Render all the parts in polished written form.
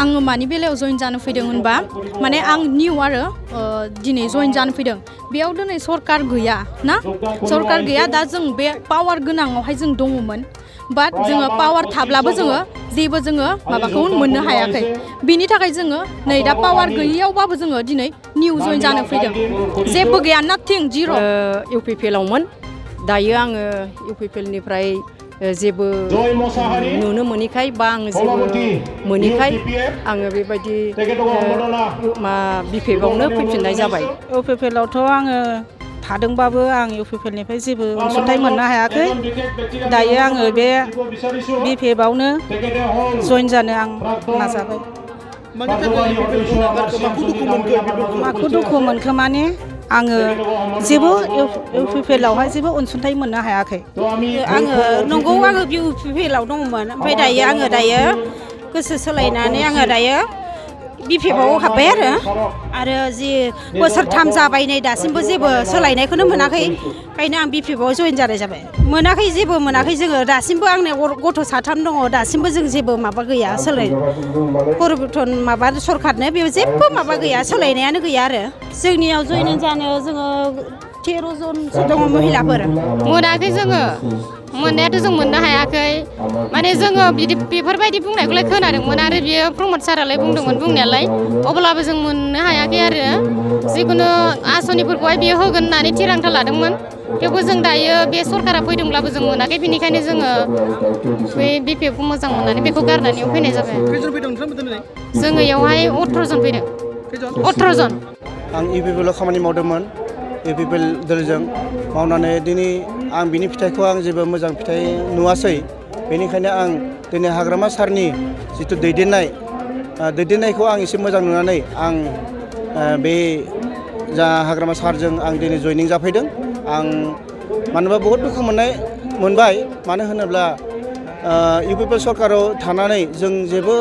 आङो मानि बेलायाव जइन जानो फैदों होनबा माने आं निउ आरो दिनै जइन जानो फैदों बेयाव दिनै सरकार गैया ना सरकार गैया दा जों बे पावार गोनाङावहाय जों दङमोन बाट जोङो पावार थाब्लाबो जोङो जेबो जोङो माबाखौ मोननो हायाखै बिनि थाखाय जोङो नै दा पावार गैयियावबाबो जोङो दिनै निउ जइन जानो फैदों जेबो गैया नाथिं जिर' इउपिपिएलआवमोन दायो आङो इउपिपिएलनिफ्राय जेबो नुनो मोनैखाय बा आं जेबो मोनैखाय आङो बेबायदि बिपिएफआवनो फैफिननाय जाबाय इउपिपिएलआवथ' आङो थादोंबाबो आं इउपिपिएलनिफ्राय जेबो अनसुंथाइ मोननो हायाखै दायो आङो बे बिपिएफआवनो जइन जानो आं नाजाबाय माखौ दुखु मोनखो माने आङो जेबो इउपिपिएलआवहाय जेबो अनसुंथाइ मोननो हायाखै आङो नंगौ आङो इउपिपिएलआव दङमोन ओमफ्राय दायो आङो गोसो सोलायनानै आङो दायो बिपिएफआव हाबबाय आरो जि बोसोरथाम जाबाय नै दासिमबो जेबो सोलायनायखौनो मोनाखै ओंखायनो आं बिपिएफआव जइन जानाय जाबाय मोनाखै जेबो मोनाखै जोङो दासिमबो आंनि गथ' साथाम दङ दासिमबो जों जेबो माबा गैया सोलाय परिबर्तन माबा सरखारनो बेयाव जेबो माबा गैया सोलायनायानो गैया आरो जोंनियाव जइन जानायाव जोङो 13 जनसो दङ महिलाफोर मोनाखै जोङो मोननायाथ' जों मोननो हायाखै माने जोङो बिदि बेफोरबायदि बुंनायखौलाय खोनादोंमोन आरो बियो प्रमद सारालाय बुंदोंमोन बुंनायालाय अब्लाबो जों मोननो हायाखै आरो जिखुनु आसनिफोरखौहाय बियो होगोन होननानै थिरांथा लादोंमोन थेवबो जों दायो बे सरकारा फैदोंब्लाबो जों मोनाखै बेनिखायनो जोङो बे बिपिएफखौ मोजां मोननानै बेखौ गारनानै फैनाय जाबाय जोङो इयावहाय 18 जन फैदों 18 जन आं इउपिपिएलआव खामानि मावदोंमोन इउपिपिएल दोलजों मावनानै दिनै आं बिनि फिथाइखौ आं जेबो मोजां फिथाइ नुवासै बेनिखायनो आं दिनै हाग्रामा सारनि जिथु दैदेननायखौ आं एसे मोजां नुनानै आं बे जा हाग्रामा सारजों आं दिनै जयनिं जाफैदों आं मानोबा बहुत दुखु मोनबाय मानो होनोब्ला इउपिपिएल सरकाराव थानानै जों जेबो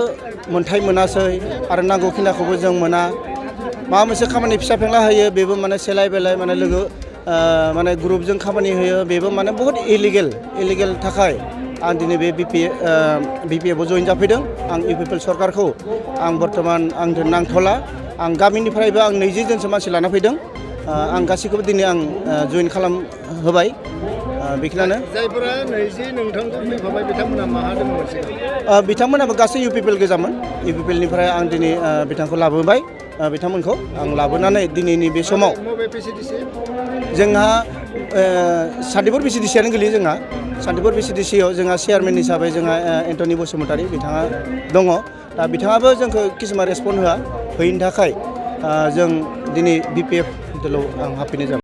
मोनथाय मोनासै आरो नांगौखिनिखौबो जों मोना माबा मोनसे खामानि फिसा फेंला होयो बेबो माने सेलाय बेलाय माने लोगो माने ग्रुपजों खामानि होयो बेबो माने बहुत इलिगेल थाखाय आं दिनै बे बिपिएफआव जइन जाफैदों आं इउपिपिएल सरकारखौ आं बर्तमान आं नांथ'ला आं गामिनिफ्रायबो आं 20 जनसो मानसि लाना फैदों आं गासैखौबो दिनै आं जइन होबाय बेखिनियानो जायफोरा 20 नोंथांखौ फैफाबाय बिथांमोना माहा दंमोन बिथांमोनाबो गासै इउपिपिएल गोजामोन इउपिपिएलनिफ्राय आं दिनै बिथांखौ लाबोबाय बिथांमोनखौ आं लाबोनानै दिनैनि बे समाव जोंहा सान्तिपुर भिसिडिसियानो गोलैयो जोंहा सान्तिपुर भिसिडिसियाव जोंहा चेयारमेन हिसाबै जोंहा एन्टनि बसुमतारी बिथाङा दङ दा बिथाङाबो जोंखौ किसुमान रेसपन्ड होयैनि थाखाय जों दिनै बिपिएफ दोलाव आं हाबफैनाय जाबाय